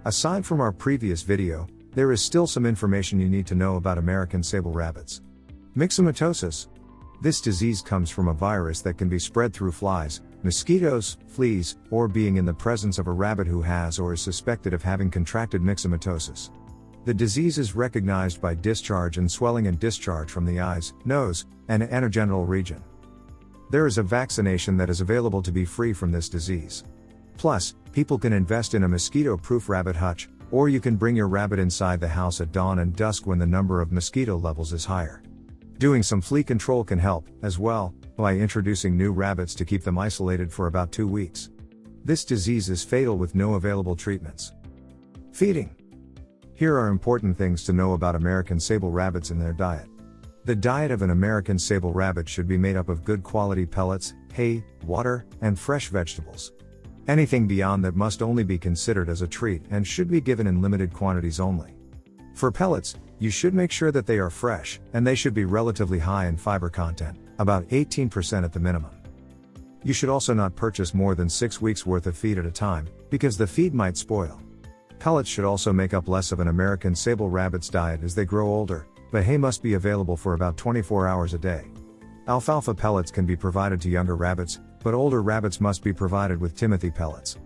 Aside from our previous video, there is still some information you need to know about American sable rabbits. Myxomatosis. This disease comes from a virus that can be spread through flies, mosquitoes, fleas, or being in the presence of a rabbit who has or is suspected of having contracted myxomatosis. The disease is recognized by discharge and swelling and discharge from the eyes, nose, and anogenital region. There is a vaccination that is available to be free from this disease. Plus, people can invest in a mosquito-proof rabbit hutch, or you can bring your rabbit inside the house at dawn and dusk when the number of mosquito levels is higher. Doing some flea control can help, as well, by introducing new rabbits to keep them isolated for about 2 weeks. This disease is fatal with no available treatments. Feeding. Here are important things to know about American sable rabbits and their diet. The diet of an American sable rabbit should be made up of good quality pellets, hay, water, and fresh vegetables. Anything beyond that must only be considered as a treat and should be given in limited quantities only. For pellets, you should make sure that they are fresh, and they should be relatively high in fiber content, about 18% at the minimum. You should also not purchase more than 6 weeks worth of feed at a time, because the feed might spoil. Pellets should also make up less of an American sable rabbit's diet as they grow older, but hay must be available for about 24 hours a day. Alfalfa pellets can be provided to younger rabbits, but older rabbits must be provided with Timothy pellets.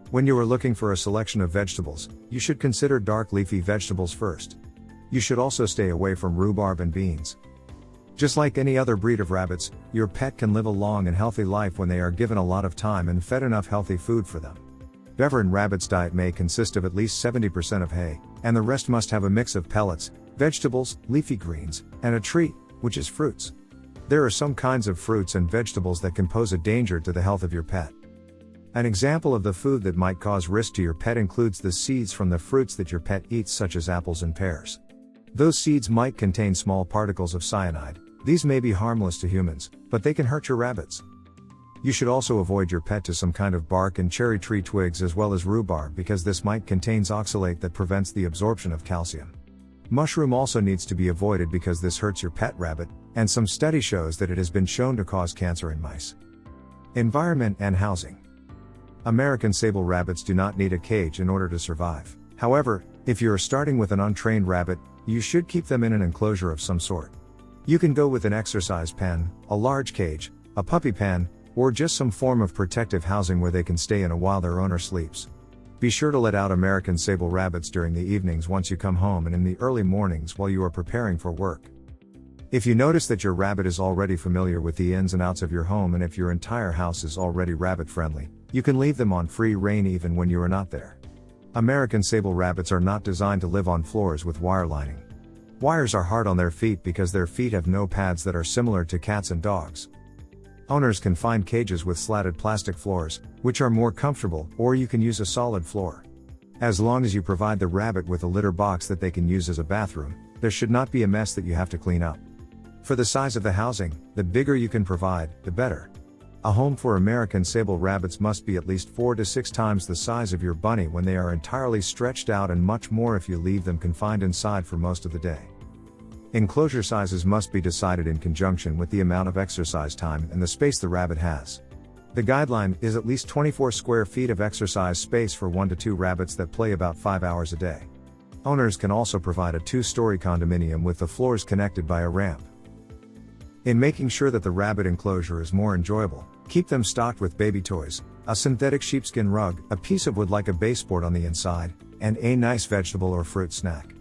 When you are looking for a selection of vegetables, you should consider dark leafy vegetables first. You should also stay away from rhubarb and beans. Just like any other breed of rabbits, your pet can live a long and healthy life when they are given a lot of time and fed enough healthy food for them. Veteran rabbit's diet may consist of at least 70% of hay, and the rest must have a mix of pellets, vegetables, leafy greens, and a treat, which is fruits. There are some kinds of fruits and vegetables that can pose a danger to the health of your pet. An example of the food that might cause risk to your pet includes the seeds from the fruits that your pet eats, such as apples and pears. Those seeds might contain small particles of cyanide. These may be harmless to humans, but they can hurt your rabbits. You should also avoid your pet to some kind of bark and cherry tree twigs as well as rhubarb, because this might contains oxalate that prevents the absorption of calcium. Mushroom also needs to be avoided because this hurts your pet rabbit, and some study shows that it has been shown to cause cancer in mice. Environment and housing. American sable rabbits do not need a cage in order to survive. However, if you are starting with an untrained rabbit, you should keep them in an enclosure of some sort. You can go with an exercise pen, a large cage, a puppy pen, or just some form of protective housing where they can stay in while their owner sleeps. Be sure to let out American sable rabbits during the evenings once you come home and in the early mornings while you are preparing for work. If you notice that your rabbit is already familiar with the ins and outs of your home, and if your entire house is already rabbit friendly, you can leave them on free rein even when you are not there. American sable rabbits are not designed to live on floors with wire lining. Wires are hard on their feet because their feet have no pads that are similar to cats and dogs. Owners can find cages with slatted plastic floors, which are more comfortable, or you can use a solid floor. As long as you provide the rabbit with a litter box that they can use as a bathroom, there should not be a mess that you have to clean up. For the size of the housing, the bigger you can provide, the better. A home for American sable rabbits must be at least 4 to 6 times the size of your bunny when they are entirely stretched out, and much more if you leave them confined inside for most of the day. Enclosure sizes must be decided in conjunction with the amount of exercise time and the space the rabbit has. The guideline is at least 24 square feet of exercise space for 1 to 2 rabbits that play about 5 hours a day. Owners can also provide a 2-story condominium with the floors connected by a ramp. In making sure that the rabbit enclosure is more enjoyable, keep them stocked with baby toys, a synthetic sheepskin rug, a piece of wood like a baseboard on the inside, and a nice vegetable or fruit snack.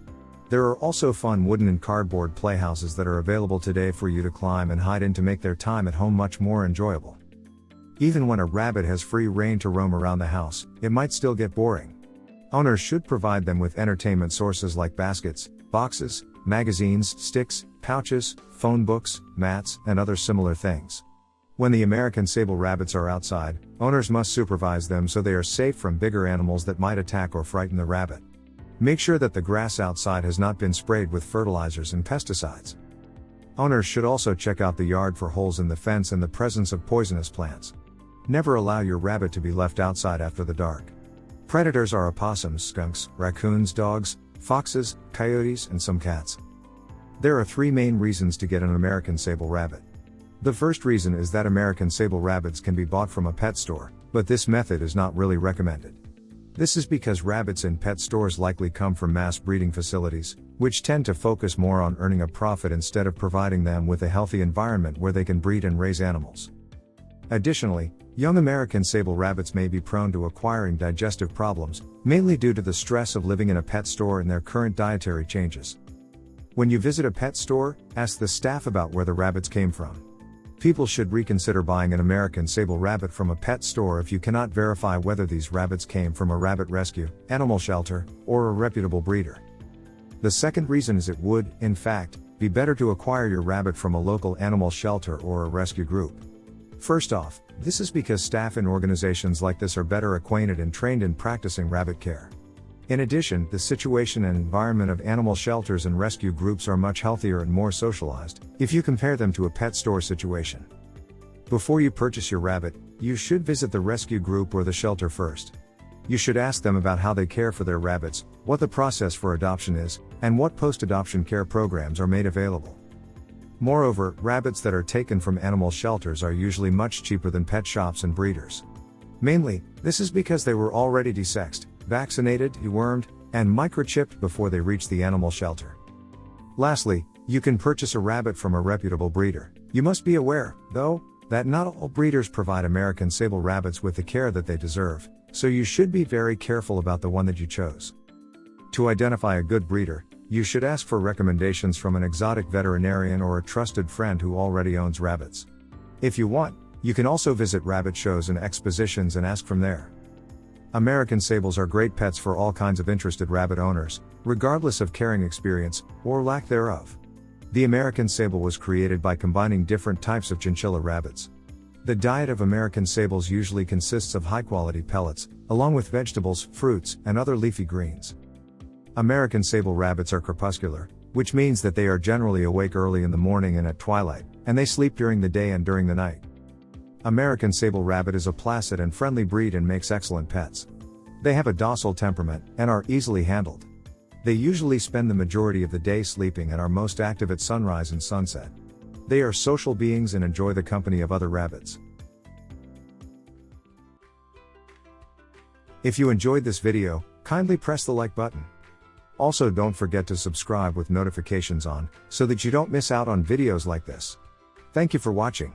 There are also fun wooden and cardboard playhouses that are available today for you to climb and hide in to make their time at home much more enjoyable. Even when a rabbit has free rein to roam around the house, it might still get boring. Owners should provide them with entertainment sources like baskets, boxes, magazines, sticks, pouches, phone books, mats, and other similar things. When the American sable rabbits are outside, owners must supervise them so they are safe from bigger animals that might attack or frighten the rabbit. Make sure that the grass outside has not been sprayed with fertilizers and pesticides. Owners should also check out the yard for holes in the fence and the presence of poisonous plants. Never allow your rabbit to be left outside after the dark. Predators are opossums, skunks, raccoons, dogs, foxes, coyotes, and some cats. There are 3 main reasons to get an American sable rabbit. The first reason is that American sable rabbits can be bought from a pet store, but this method is not really recommended. This is because rabbits in pet stores likely come from mass breeding facilities, which tend to focus more on earning a profit instead of providing them with a healthy environment where they can breed and raise animals. Additionally, young American Sable rabbits may be prone to acquiring digestive problems, mainly due to the stress of living in a pet store and their current dietary changes. When you visit a pet store, ask the staff about where the rabbits came from. People should reconsider buying an American Sable rabbit from a pet store if you cannot verify whether these rabbits came from a rabbit rescue, animal shelter, or a reputable breeder. The second reason is it would, in fact, be better to acquire your rabbit from a local animal shelter or a rescue group. First off, this is because staff in organizations like this are better acquainted and trained in practicing rabbit care. In addition, the situation and environment of animal shelters and rescue groups are much healthier and more socialized, if you compare them to a pet store situation. Before you purchase your rabbit, you should visit the rescue group or the shelter first. You should ask them about how they care for their rabbits, what the process for adoption is, and what post-adoption care programs are made available. Moreover, rabbits that are taken from animal shelters are usually much cheaper than pet shops and breeders. Mainly, this is because they were already desexed, vaccinated, dewormed, and microchipped before they reach the animal shelter. Lastly, you can purchase a rabbit from a reputable breeder. You must be aware, though, that not all breeders provide American Sable rabbits with the care that they deserve, so you should be very careful about the one that you chose. To identify a good breeder, you should ask for recommendations from an exotic veterinarian or a trusted friend who already owns rabbits. If you want, you can also visit rabbit shows and expositions and ask from there. American Sables are great pets for all kinds of interested rabbit owners, regardless of caring experience, or lack thereof. The American Sable was created by combining different types of chinchilla rabbits. The diet of American Sables usually consists of high-quality pellets, along with vegetables, fruits, and other leafy greens. American Sable rabbits are crepuscular, which means that they are generally awake early in the morning and at twilight, and they sleep during the day and during the night. American Sable rabbit is a placid and friendly breed and makes excellent pets. They have a docile temperament, and are easily handled. They usually spend the majority of the day sleeping and are most active at sunrise and sunset. They are social beings and enjoy the company of other rabbits. If you enjoyed this video, kindly press the like button. Also, don't forget to subscribe with notifications on, so that you don't miss out on videos like this. Thank you for watching.